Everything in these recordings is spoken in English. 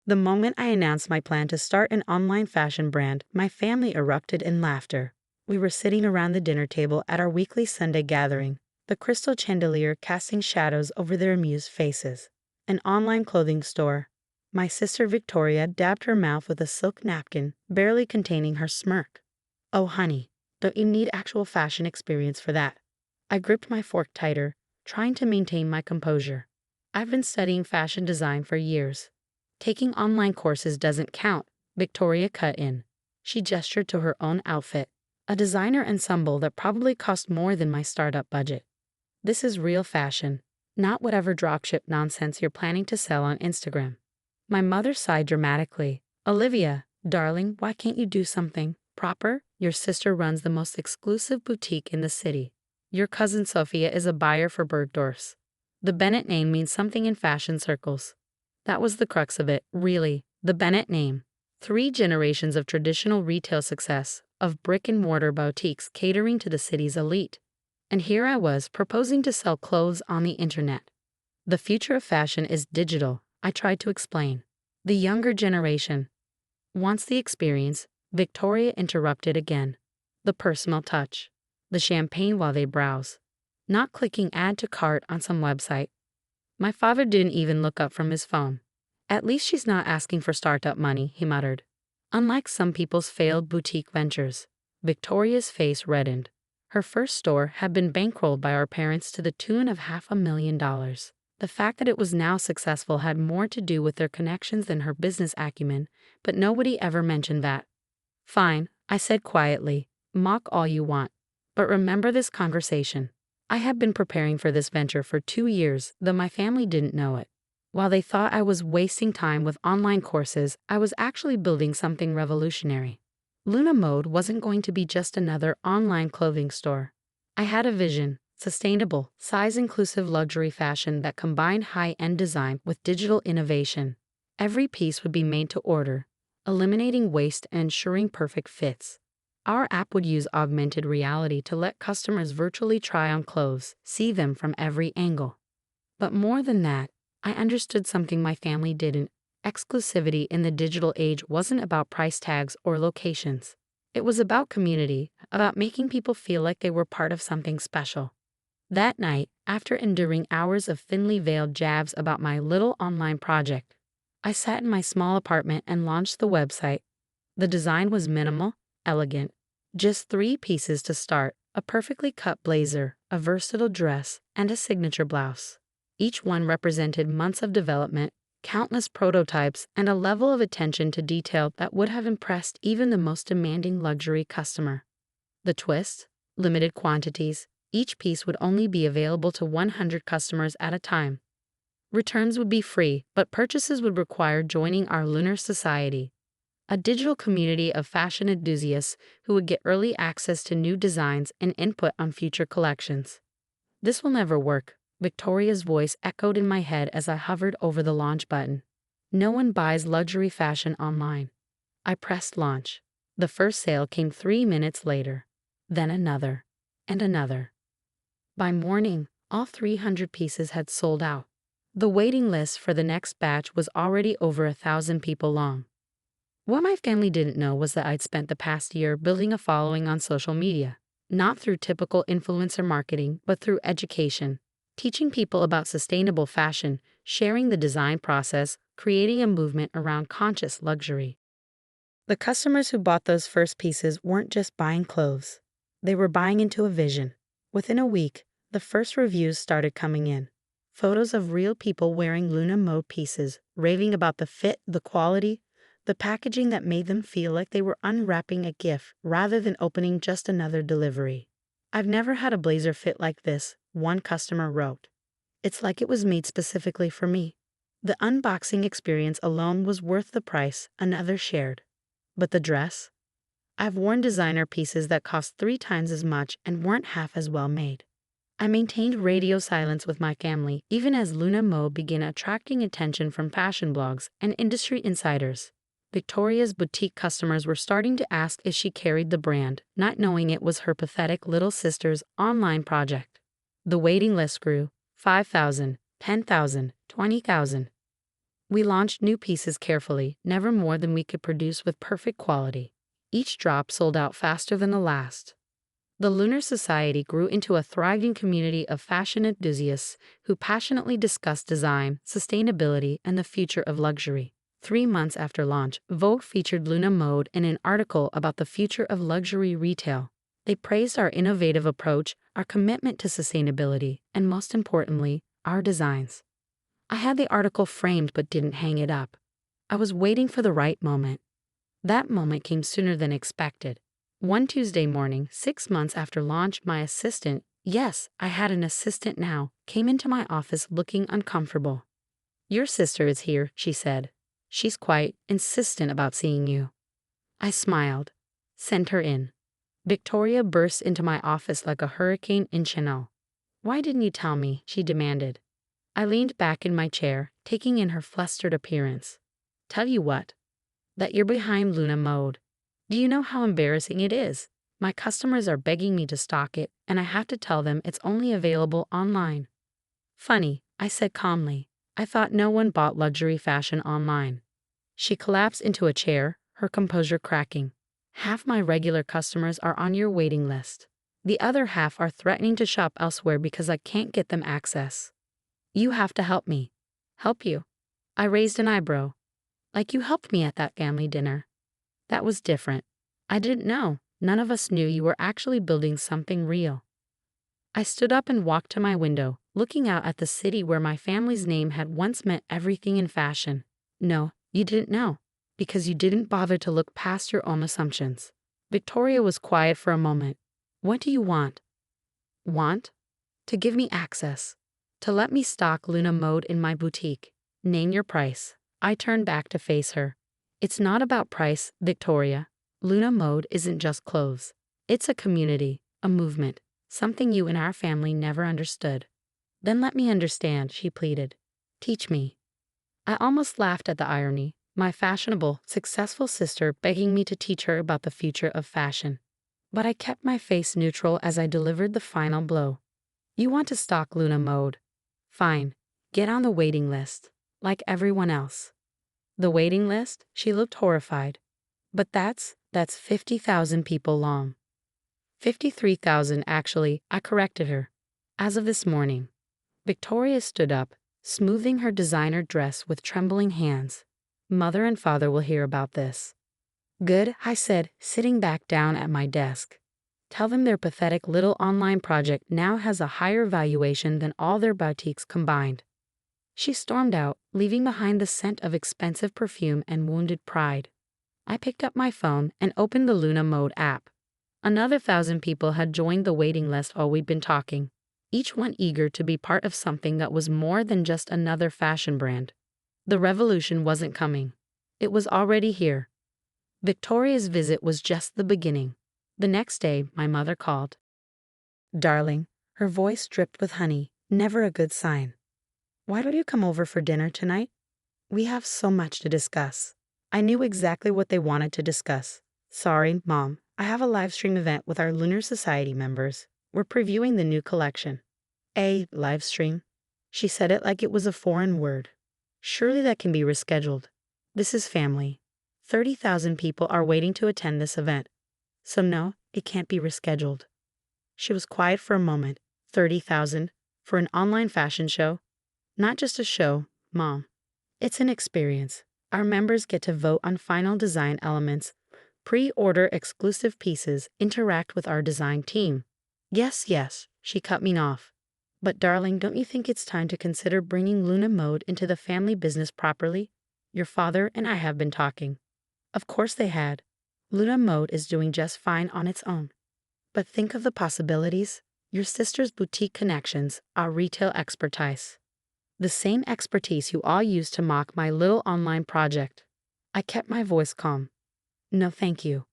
The moment I announced my plan to start an online fashion brand, my family erupted in laughter. We were sitting around the dinner table at our weekly Sunday gathering, the crystal chandelier casting shadows over their amused faces. An online clothing store. My sister Victoria dabbed her mouth with a silk napkin, barely containing her smirk. Oh, honey, don't you need actual fashion experience for that? I gripped my fork tighter, trying to maintain my composure. I've been studying fashion design for years. Taking online courses doesn't count, Victoria cut in. She gestured to her own outfit, a designer ensemble that probably cost more than my startup budget. This is real fashion, not whatever dropship nonsense you're planning to sell on Instagram. My mother sighed dramatically. Olivia, darling, why can't you do something proper? Your sister runs the most exclusive boutique in the city. Your cousin Sophia is a buyer for Bergdorf's. The Bennett name means something in fashion circles. That was the crux of it, really, the Bennett name. 3 generations of traditional retail success, of brick-and-mortar boutiques catering to the city's elite. And here I was, proposing to sell clothes on the internet. The future of fashion is digital, I tried to explain. The younger generation wants the experience. Victoria interrupted again. The personal touch. The champagne while they browse. Not clicking add to cart on some website. My father didn't even look up from his phone. At least she's not asking for startup money, he muttered. Unlike some people's failed boutique ventures, Victoria's face reddened. Her first store had been bankrolled by our parents to the tune of $500,000. The fact that it was now successful had more to do with their connections than her business acumen, but nobody ever mentioned that. Fine, I said quietly, mock all you want. But remember this conversation. I had been preparing for this venture for 2 years, though my family didn't know it. While they thought I was wasting time with online courses, I was actually building something revolutionary. Luna Mode wasn't going to be just another online clothing store. I had a vision, sustainable, size-inclusive luxury fashion that combined high-end design with digital innovation. Every piece would be made to order, eliminating waste and ensuring perfect fits. Our app would use augmented reality to let customers virtually try on clothes, see them from every angle. But more than that, I understood something my family didn't. Exclusivity in the digital age wasn't about price tags or locations. It was about community, about making people feel like they were part of something special. That night, after enduring hours of thinly veiled jabs about my little online project, I sat in my small apartment and launched the website. The design was minimal, elegant. Just 3 pieces to start: a perfectly cut blazer, a versatile dress, and a signature blouse. Each one represented months of development, countless prototypes, and a level of attention to detail that would have impressed even the most demanding luxury customer. The twist? Limited quantities. Each piece would only be available to 100 customers at a time. Returns would be free, but purchases would require joining our Lunar Society, a digital community of fashion enthusiasts who would get early access to new designs and input on future collections. This will never work, Victoria's voice echoed in my head as I hovered over the launch button. No one buys luxury fashion online. I pressed launch. The first sale came 3 minutes later. Then another. And another. By morning, all 300 pieces had sold out. The waiting list for the next batch was already over 1,000 people long. What my family didn't know was that I'd spent the past year building a following on social media, not through typical influencer marketing, but through education, teaching people about sustainable fashion, sharing the design process, creating a movement around conscious luxury. The customers who bought those first pieces weren't just buying clothes. They were buying into a vision. Within a week, the first reviews started coming in. Photos of real people wearing Luna Mode pieces, raving about the fit, the quality, the packaging that made them feel like they were unwrapping a gift rather than opening just another delivery. I've never had a blazer fit like this, one customer wrote. It's like it was made specifically for me. The unboxing experience alone was worth the price, another shared. But the dress? I've worn designer pieces that cost 3 times as much and weren't half as well made. I maintained radio silence with my family even as Luna Mode began attracting attention from fashion blogs and industry insiders. Victoria's boutique customers were starting to ask if she carried the brand, not knowing it was her pathetic little sister's online project. The waiting list grew. 5,000, 10,000, 20,000. We launched new pieces carefully, never more than we could produce with perfect quality. Each drop sold out faster than the last. The Lunar Society grew into a thriving community of fashion enthusiasts who passionately discussed design, sustainability, and the future of luxury. 3 months after launch, Vogue featured Luna Mode in an article about the future of luxury retail. They praised our innovative approach, our commitment to sustainability, and most importantly, our designs. I had the article framed but didn't hang it up. I was waiting for the right moment. That moment came sooner than expected. One Tuesday morning, 6 months after launch, my assistant, yes, I had an assistant now, came into my office looking uncomfortable. "Your sister is here," she said. "She's quite insistent about seeing you." I smiled. "Send her in." Victoria burst into my office like a hurricane in Chanel. "Why didn't you tell me?" she demanded. I leaned back in my chair, taking in her flustered appearance. "Tell you what? That you're behind Luna Mode. Do you know how embarrassing it is? My customers are begging me to stock it, and I have to tell them it's only available online." "Funny," I said calmly. "I thought no one bought luxury fashion online." She collapsed into a chair, her composure cracking. "Half my regular customers are on your waiting list. The other half are threatening to shop elsewhere because I can't get them access. You have to help me." "Help you?" I raised an eyebrow. "Like you helped me at that family dinner." "That was different. I didn't know. None of us knew you were actually building something real." I stood up and walked to my window, looking out at the city where my family's name had once meant everything in fashion. "No, you didn't know, because you didn't bother to look past your own assumptions." Victoria was quiet for a moment. "What do you want?" "Want? To give me access. To let me stock Luna Mode in my boutique. Name your price." I turned back to face her. "It's not about price, Victoria. Luna Mode isn't just clothes. It's a community, a movement, something you and our family never understood." "Then let me understand," she pleaded. "Teach me." I almost laughed at the irony, my fashionable, successful sister begging me to teach her about the future of fashion. But I kept my face neutral as I delivered the final blow. "You want to stock Luna Mode? Fine. Get on the waiting list, like everyone else." "The waiting list?" She looked horrified. "But that's 50,000 people long." 53,000 actually, I corrected her. "As of this morning." Victoria stood up, smoothing her designer dress with trembling hands. "Mother and father will hear about this." "Good," I said, sitting back down at my desk. "Tell them their pathetic little online project now has a higher valuation than all their boutiques combined." She stormed out, leaving behind the scent of expensive perfume and wounded pride. I picked up my phone and opened the Luna Mode app. Another 1,000 people had joined the waiting list while we'd been talking, each one eager to be part of something that was more than just another fashion brand. The revolution wasn't coming. It was already here. Victoria's visit was just the beginning. The next day, my mother called. "Darling," her voice dripped with honey, never a good sign. "Why don't you come over for dinner tonight? We have so much to discuss." I knew exactly what they wanted to discuss. "Sorry, Mom, I have a live stream event with our Lunar Society members. We're previewing the new collection." "A live stream?" She said it like it was a foreign word. "Surely that can be rescheduled. This is family. 30,000 people are waiting to attend this event. So no, it can't be rescheduled." She was quiet for a moment. 30,000? For an online fashion show? "Not just a show, Mom. It's an experience. Our members get to vote on final design elements, pre-order exclusive pieces, interact with our design team." Yes, she cut me off. "But darling, don't you think it's time to consider bringing Luna Mode into the family business properly? Your father and I have been talking." Of course they had. Luna Mode is doing just fine on its own. But think of the possibilities. Your sister's boutique connections, our retail expertise. The same expertise you all use to mock my little online project. I kept my voice calm. "No, thank you."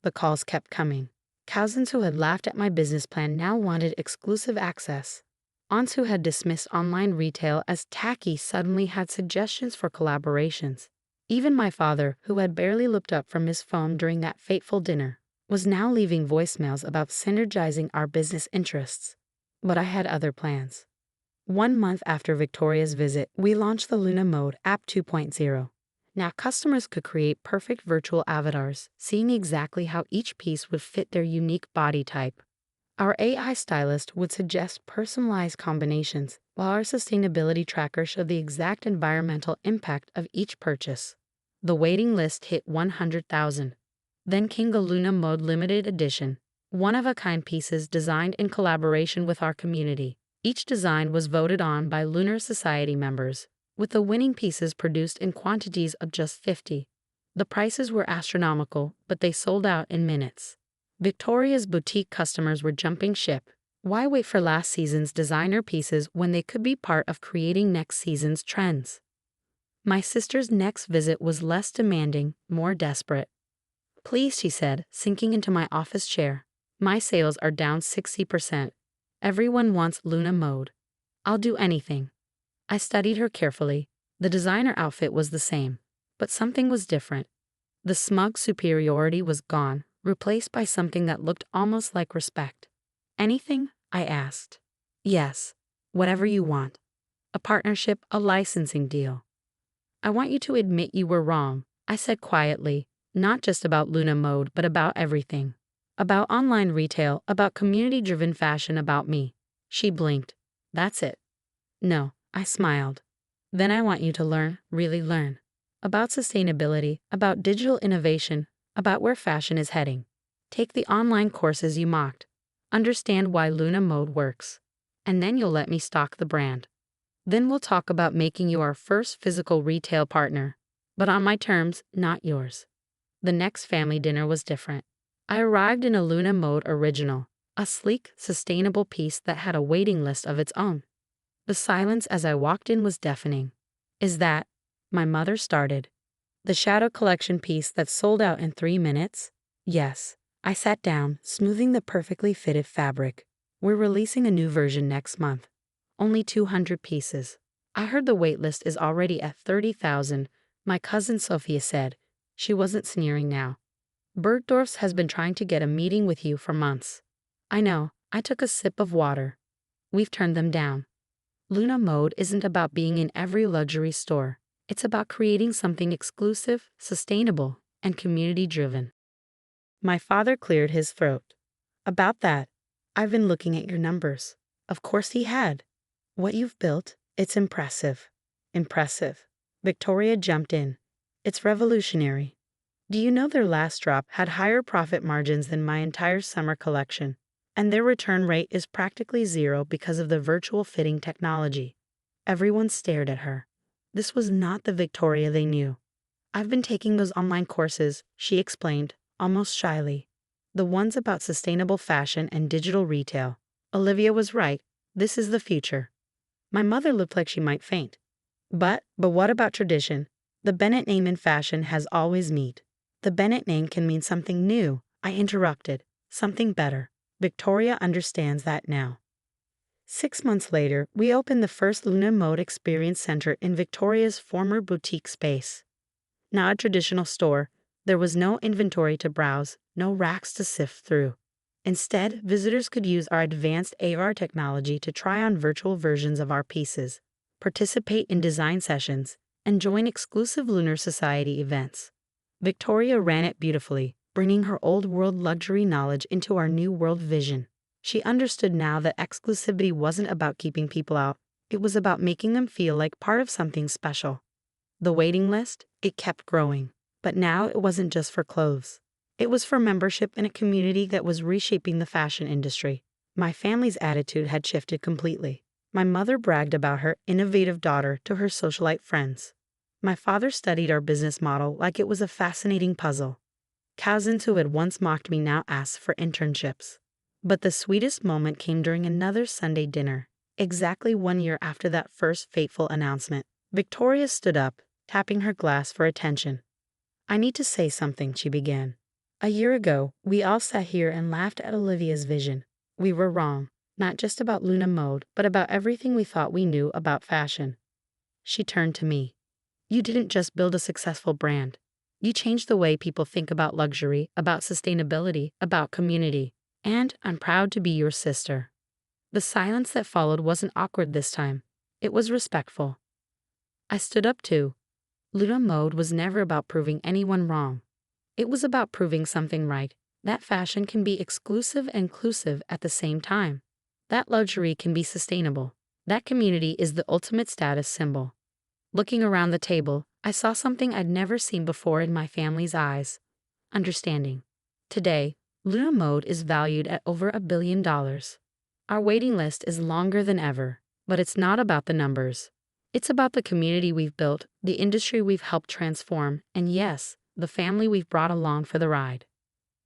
The calls kept coming. Cousins who had laughed at my business plan now wanted exclusive access. Aunts who had dismissed online retail as tacky suddenly had suggestions for collaborations. Even my father, who had barely looked up from his phone during that fateful dinner, was now leaving voicemails about synergizing our business interests. But I had other plans. 1 month after Victoria's visit, we launched the Luna Mode app 2.0. Now customers could create perfect virtual avatars, seeing exactly how each piece would fit their unique body type. Our AI stylist would suggest personalized combinations, while our sustainability tracker showed the exact environmental impact of each purchase. The waiting list hit 100,000. Then came the Luna Mode Limited Edition, one-of-a-kind pieces designed in collaboration with our community. Each design was voted on by Lunar Society members, with the winning pieces produced in quantities of just 50. The prices were astronomical, but they sold out in minutes. Victoria's boutique customers were jumping ship. Why wait for last season's designer pieces when they could be part of creating next season's trends? My sister's next visit was less demanding, more desperate. "Please," she said, sinking into my office chair. "My sales are down 60%. Everyone wants Luna Mode. I'll do anything." I studied her carefully. The designer outfit was the same, but something was different. The smug superiority was gone, replaced by something that looked almost like respect. "Anything?" I asked. "Yes, whatever you want. A partnership, a licensing deal." "I want you to admit you were wrong," I said quietly, "not just about Luna Mode, but about everything. About online retail, about community-driven fashion, about me." She blinked. "That's it." "No," I smiled. "Then I want you to learn, really learn. About sustainability, about digital innovation, about where fashion is heading. Take the online courses you mocked. Understand why Luna Mode works. And then you'll let me stock the brand. Then we'll talk about making you our first physical retail partner. But on my terms, not yours." The next family dinner was different. I arrived in a Luna Mode original, a sleek, sustainable piece that had a waiting list of its own. The silence as I walked in was deafening. "Is that—" my mother started. "The Shadow Collection piece that sold out in 3 minutes?" "Yes." I sat down, smoothing the perfectly fitted fabric. "We're releasing a new version next month. Only 200 pieces. I heard the wait list is already at 30,000, my cousin Sophia said." She wasn't sneering now. "Bergdorf's has been trying to get a meeting with you for months." "I know." I took a sip of water. "We've turned them down. Luna Mode isn't about being in every luxury store. It's about creating something exclusive, sustainable, and community-driven." My father cleared his throat. "About that, I've been looking at your numbers." Of course he had. "What you've built, it's impressive." "Impressive." Victoria jumped in. "It's revolutionary. Do you know their last drop had higher profit margins than my entire summer collection? And their return rate is practically zero because of the virtual fitting technology." Everyone stared at her. This was not the Victoria they knew. "I've been taking those online courses," she explained, almost shyly. "The ones about sustainable fashion and digital retail. Olivia was right. This is the future." My mother looked like she might faint. But what about tradition? The Bennett name in fashion has always meat. The Bennett name can mean something new," I interrupted. "Something better. Victoria understands that now." 6 months later, we opened the first Luna Mode Experience Center in Victoria's former boutique space. Not a traditional store, there was no inventory to browse, no racks to sift through. Instead, visitors could use our advanced AR technology to try on virtual versions of our pieces, participate in design sessions, and join exclusive Lunar Society events. Victoria ran it beautifully, bringing her old world luxury knowledge into our new world vision. She understood now that exclusivity wasn't about keeping people out, it was about making them feel like part of something special. The waiting list, it kept growing. But now it wasn't just for clothes. It was for membership in a community that was reshaping the fashion industry. My family's attitude had shifted completely. My mother bragged about her innovative daughter to her socialite friends. My father studied our business model like it was a fascinating puzzle. Cousins who had once mocked me now asked for internships. But the sweetest moment came during another Sunday dinner, exactly 1 year after that first fateful announcement. Victoria stood up, tapping her glass for attention. "I need to say something," she began. "A year ago, we all sat here and laughed at Olivia's vision. We were wrong, not just about Luna Mode, but about everything we thought we knew about fashion." She turned to me. "You didn't just build a successful brand. You changed the way people think about luxury, about sustainability, about community. And I'm proud to be your sister." The silence that followed wasn't awkward this time. It was respectful. I stood up too. Luna mode was never about proving anyone wrong. It was about proving something right. That fashion can be exclusive and inclusive at the same time. That luxury can be sustainable. That community is the ultimate status symbol. Looking around the table, I saw something I'd never seen before in my family's eyes. Understanding. Today, Luna Mode is valued at over $1 billion. Our waiting list is longer than ever, but it's not about the numbers. It's about the community we've built, the industry we've helped transform, and yes, the family we've brought along for the ride.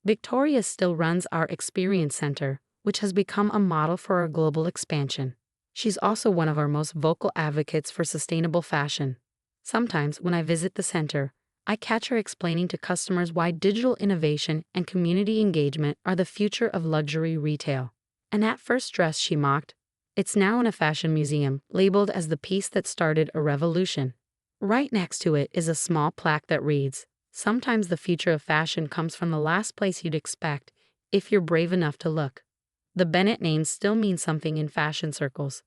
Victoria still runs our Experience Center, which has become a model for our global expansion. She's also one of our most vocal advocates for sustainable fashion. Sometimes, when I visit the center, I catch her explaining to customers why digital innovation and community engagement are the future of luxury retail. And at first dress, she mocked, it's now in a fashion museum, labeled as the piece that started a revolution. Right next to it is a small plaque that reads, sometimes the future of fashion comes from the last place you'd expect, if you're brave enough to look. The Bennett name still means something in fashion circles,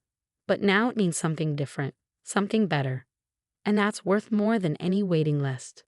but now it means something different, something better. And that's worth more than any waiting list.